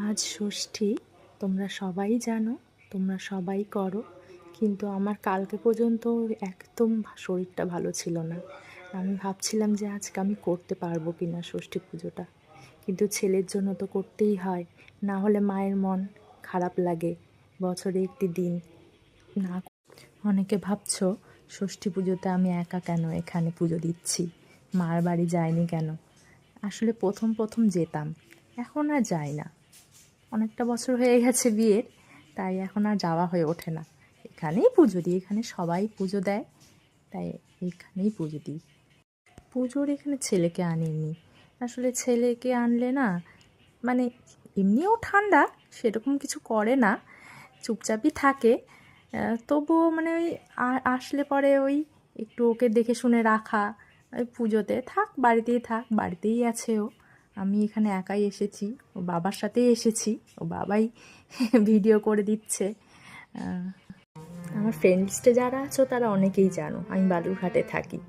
আজ ষষ্ঠী, তোমরা সবাই জানো, তোমরা সবাই করো, কিন্তু আমার কালকে পর্যন্ত একদম শরীরটা ভালো ছিল না। আমি ভাবছিলাম যে আজকে আমি করতে পারবো কি না ষষ্ঠী পুজোটা, কিন্তু ছেলের জন্য তো করতেই হয়, না হলে মায়ের মন খারাপ লাগে। বছরে একটি দিন না। অনেকে ভাবছো ষষ্ঠী পুজোতে আমি একা কেন এখানে পুজো দিচ্ছি, মার বাড়ি যাইনি কেন। আসলে প্রথম প্রথম যেতাম, এখন আর যাই না। অনেকটা বছর হয়ে গেছে বিয়ের, তাই এখন আর যাওয়া হয়ে ওঠে না। এখানেই পুজো দিই, এখানে সবাই পুজো দেয়, তাই এখানেই পুজো দিই। পুজোর এখানে ছেলেকে আনিনি। আসলে ছেলেকে আনলে না, মানে এমনিও ঠান্ডা, সেরকম কিছু করে না, চুপচাপই থাকে। তবুও মানে ওই আসলে পরে ওই একটু ওকে দেখে শুনে রাখা। ওই পুজোতে থাক, বাড়িতেই থাক, বাড়িতেই আছে ও। আমি এখানে একাই এসেছি, ও বাবার সাথেই এসেছি, ও বাবাই ভিডিও করে দিচ্ছে। আমার ফ্রেন্ড লিস্টে যারা আছো তারা অনেকেই জানো আমি বালুরঘাটে থাকি।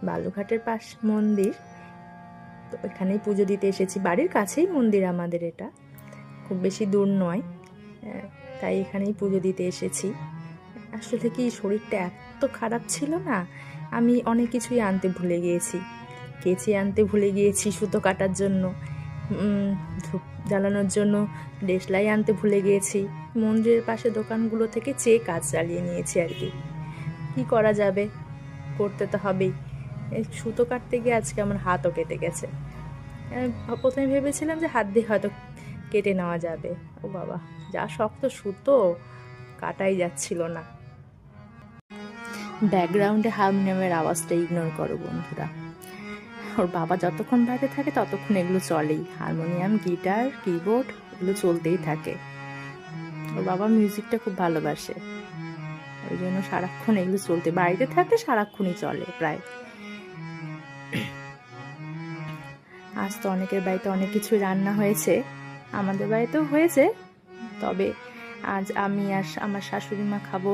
বালুরঘাটের পাশ মন্দির, তো এখানেই পুজো দিতে এসেছি। বাড়ির কাছেই মন্দির আমাদের, এটা খুব বেশি দূর নয়, তাই এখানেই পুজো দিতে এসেছি। আসলে কি শরীরটা এত খারাপ ছিল না, আমি অনেক কিছুই আনতে ভুলে গিয়েছি। কেচি আনতে ভুলে গিয়েছি সুতো কাটার জন্য, ধূপ জ্বালানোর জন্য দেশলাই আনতে ভুলে গিয়েছি। মন্দিরের পাশে দোকানগুলো থেকে চেয়ে কাজ চালিয়ে নিয়েছি আর কি। কী করা যাবে, করতে তো হবেই। এই সুতো কাটতে গিয়ে আজকে আমার হাতও কেটে গেছে। প্রথমে ভেবেছিলাম যে হাত দিয়ে হয়তো কেটে নেওয়া যাবে, ও বাবা যা শক্ত সুতো, কাটাই যাচ্ছিল না। ব্যাকগ্রাউন্ডে হারমোনিয়ামের আওয়াজটা ইগনোর করো বন্ধুরা। ওর বাবা যতক্ষণ বাইরে থাকে ততক্ষণ এগুলো চলেই, হারমোনিয়াম, গিটার, কিবোর্ড এগুলো চলতেই থাকে। ওর বাবা মিউজিকটা খুব ভালোবাসে, ওই জন্য সারাক্ষণ এগুলো চলতে, বাড়িতে থাকলে সারাক্ষণই চলে প্রায়। আজ তো অনেকের বাড়িতে অনেক কিছুই রান্না হয়েছে, আমাদের বাড়িতেও হয়েছে, তবে আজ আমি আর আমার শাশুড়ি মা খাবো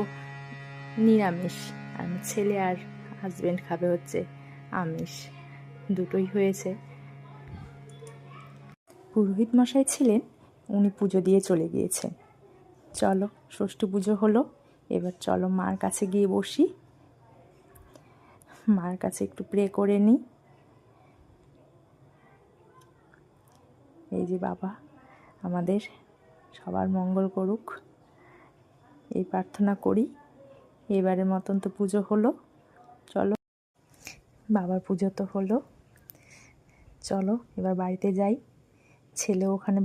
নিরামিষ, আর আমার ছেলে আর হাজব্যান্ড খাবে হচ্ছে আমিষ। দুটোই হয়েছে। পুরোহিত মশাই ছিলেন, উনি পুজো দিয়ে চলে গিয়েছেন। চলো, ষষ্ঠী পুজো হলো, এবার চলো মার কাছে গিয়ে বসি, মার কাছে একটু প্রে করে নিই। এই যে বাবা আমাদের সবার মঙ্গল করুক, এই প্রার্থনা করি। এবারের মতন তো পুজো হলো, চলো বাবার পুজো তো হলো, চলো এবার বাড়িতে যাই। ছেলে ওখানে